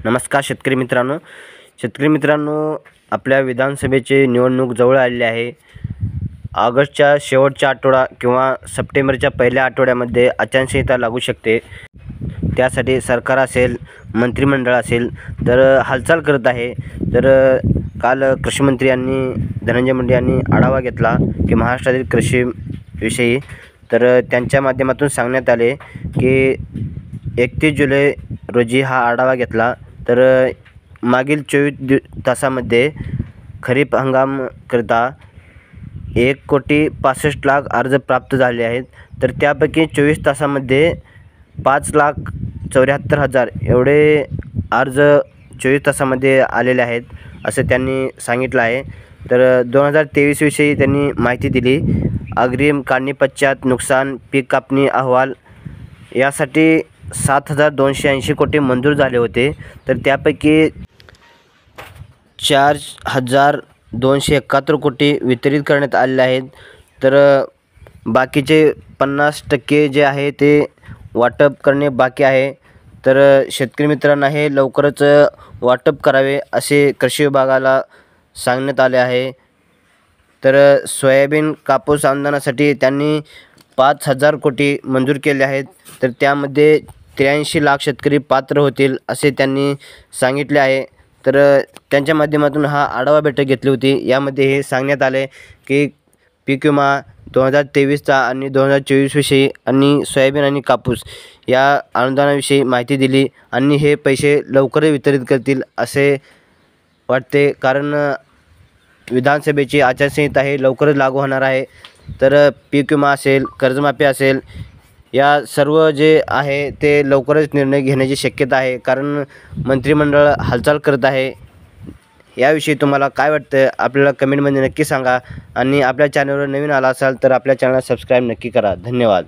नमस्कार शेतकरी मित्रांनो, आपल्या विधानसभेची निवडणूक जवळ आलेली आहे। ऑगस्टच्या शेवटचा आठवडा किंवा सप्टेंबरच्या पहिल्या आठवड्यामध्ये आचारसंहिता लागू शकते। त्यासाठी सरकार असेल, मंत्रिमंडळ असेल तर हालचाल करत आहे। तर काल कृषी मंत्री धनंजय मुंडे यांनी आढावा घेतला की महाराष्ट्रातील कृषीविषयी। तर त्यांच्या माध्यमातून सांगण्यात आले की 31 जुलै रोजी हा आढावा घेतला। तर मागील 24 तासामध्ये खरीप हंगामाकरिता 1,65,00,000 अर्ज प्राप्त झाले आहेत। तर त्यापैकी 24 तासामध्ये 5,74,000 एवढे अर्ज 24 तासामध्ये आलेले आहेत असं त्यांनी सांगितलं आहे। तर 2023 विषयी त्यांनी माहिती दिली। अग्रिम काढणी पश्चात नुकसान, पीक कापणी अहवाल यासाठी 7,280 कोटी मंजूर झाले होते। तर त्यापैकी 4,271 कोटी वितरित करण्यात आलेले आहेत। तर बाकीचे 50% जे आहे ते वाटप करणे बाकी आहे। तर शेतकरी मित्रांना हे लवकरच वाटप करावे असे कृषी विभागाला सांगण्यात आले आहे। तर सोयाबीन कापूस अनुदानासाठी त्यांनी 5,000 कोटी मंजूर केले आहेत। तर त्यामध्ये 83 लाख शेतकरी पात्र होतील असे त्यांनी सांगितले आहे। तर त्यांच्या माध्यमातून हा आढावा बैठक घेतली होती। यामध्ये हे सांगण्यात आले की पीक विमा 2023चा आणि 2024 विषयी आणि सोयाबीन आणि कापूस या अनुदानाविषयी माहिती दिली आणि हे पैसे लवकर वितरित करतील असे वाटते, कारण विधानसभेची आचारसंहिता हे लवकरच लागू होणार आहे। तर पीक विमा असेल, कर्जमाफी असेल, या सर्व जे आहे ते लवकरच निर्णय घेण्याची शक्यता आहे, कारण मंत्रिमंडळ हालचाल करत आहे। याविषयी तुम्हाला काय वाटतं आपल्याला कमेंटमध्ये नक्की सांगा आणि आपल्या चॅनलवर नवीन आला असाल तर आपल्या चॅनलला सबस्क्राईब नक्की करा। धन्यवाद।